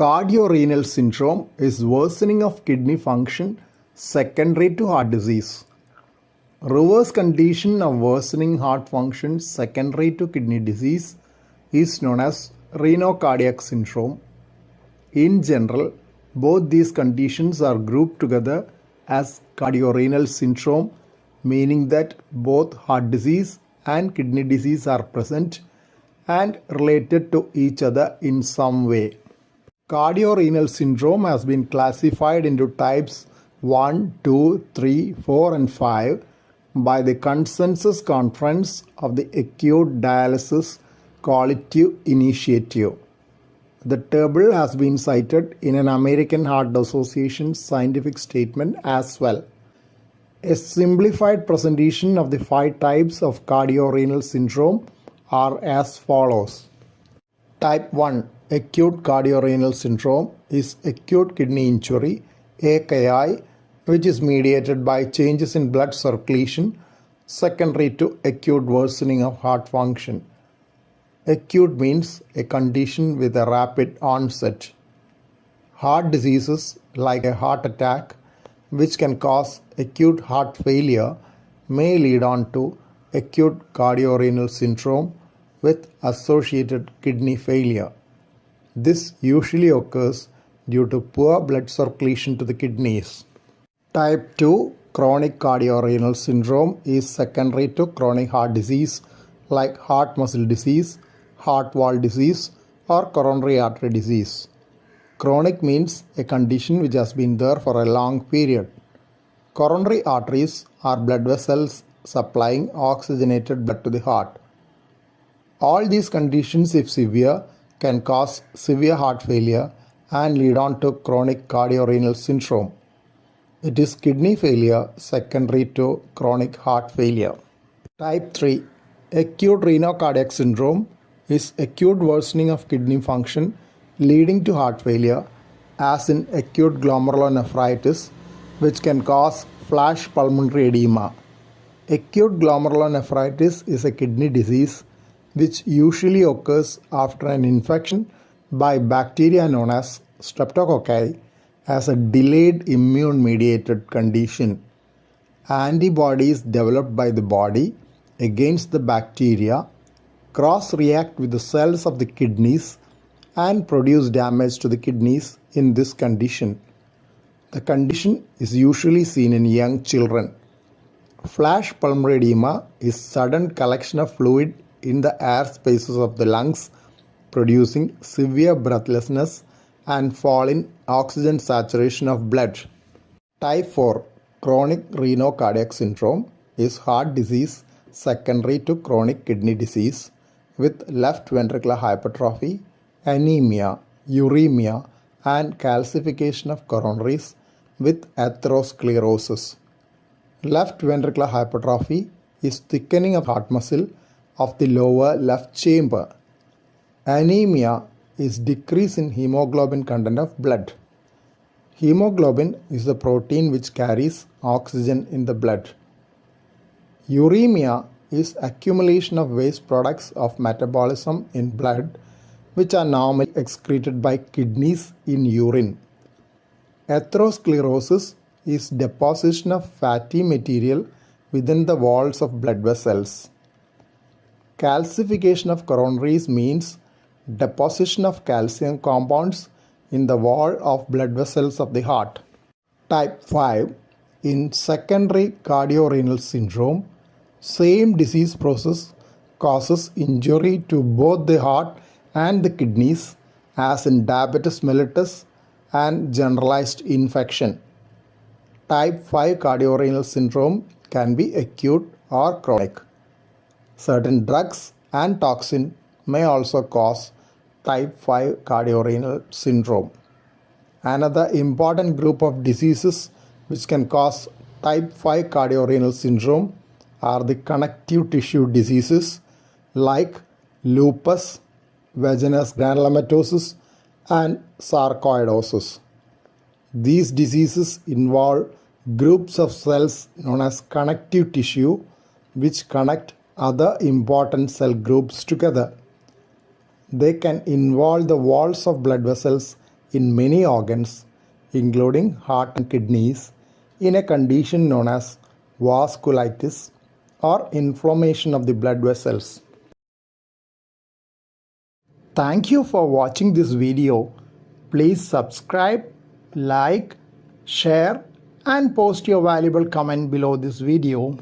Cardiorenal syndrome is worsening of kidney function secondary to heart disease. Reverse condition of worsening heart function secondary to kidney disease is known as renocardiac syndrome. In general, both these conditions are grouped together as cardiorenal syndrome, meaning that both heart disease and kidney disease are present and related to each other in some way. Cardiorenal syndrome has been classified into types 1, 2, 3, 4 and 5 by the Consensus Conference of the Acute Dialysis Quality Initiative. The table has been cited in an American Heart Association scientific statement as well. A simplified presentation of the 5 types of cardiorenal syndrome are as follows. Type 1 acute cardiorenal syndrome is acute kidney injury AKI, which is mediated by changes in blood circulation secondary to acute worsening of heart function. Acute means a condition with a rapid onset. Heart diseases like a heart attack, which can cause acute heart failure, may lead on to acute cardiorenal syndrome with associated kidney failure. This usually occurs due to poor blood circulation to the kidneys. Type 2 chronic cardiorenal syndrome is secondary to chronic heart disease like heart muscle disease, heart wall disease, or coronary artery disease. Chronic means a condition which has been there for a long period. Coronary arteries are blood vessels supplying oxygenated blood to the heart. All these conditions, if severe, can cause severe heart failure and lead on to chronic cardiorenal syndrome. It is kidney failure secondary to chronic heart failure. Type 3 acute renocardiac syndrome is acute worsening of kidney function leading to heart failure, as in acute glomerulonephritis, which can cause flash pulmonary edema. Acute glomerulonephritis is a kidney disease which usually occurs after an infection by bacteria known as streptococci as a delayed immune-mediated condition. Antibodies developed by the body against the bacteria cross-react with the cells of the kidneys and produce damage to the kidneys in this condition. The condition is usually seen in young children. Flash pulmonary edema is sudden collection of fluid in the air spaces of the lungs, producing severe breathlessness and fall in oxygen saturation of blood. Type 4 chronic renocardiac syndrome is heart disease secondary to chronic kidney disease with left ventricular hypertrophy, anemia, uremia, and calcification of coronaries with atherosclerosis. Left ventricular hypertrophy is thickening of heart muscle of the lower left chamber. Anemia is decrease in hemoglobin content of blood. Hemoglobin is the protein which carries oxygen in the blood. Uremia is accumulation of waste products of metabolism in blood which are normally excreted by kidneys in urine. Atherosclerosis is deposition of fatty material within the walls of blood vessels. Calcification of coronaries means deposition of calcium compounds in the wall of blood vessels of the heart. Type 5 in secondary cardiorenal syndrome, same disease process causes injury to both the heart and the kidneys as in diabetes mellitus and generalized infection. Type 5 cardiorenal syndrome can be acute or chronic. Certain drugs and toxin may also cause type 5 cardiorenal syndrome. Another important group of diseases which can cause type 5 cardiorenal syndrome are the connective tissue diseases like lupus, vaginous granulomatosis, and sarcoidosis. These diseases involve groups of cells known as connective tissue which connect other important cell groups together. They can involve the walls of blood vessels in many organs, including heart and kidneys, in a condition known as vasculitis or inflammation of the blood vessels. Thank you for watching this video. Please subscribe, like, share and post your valuable comment below this video.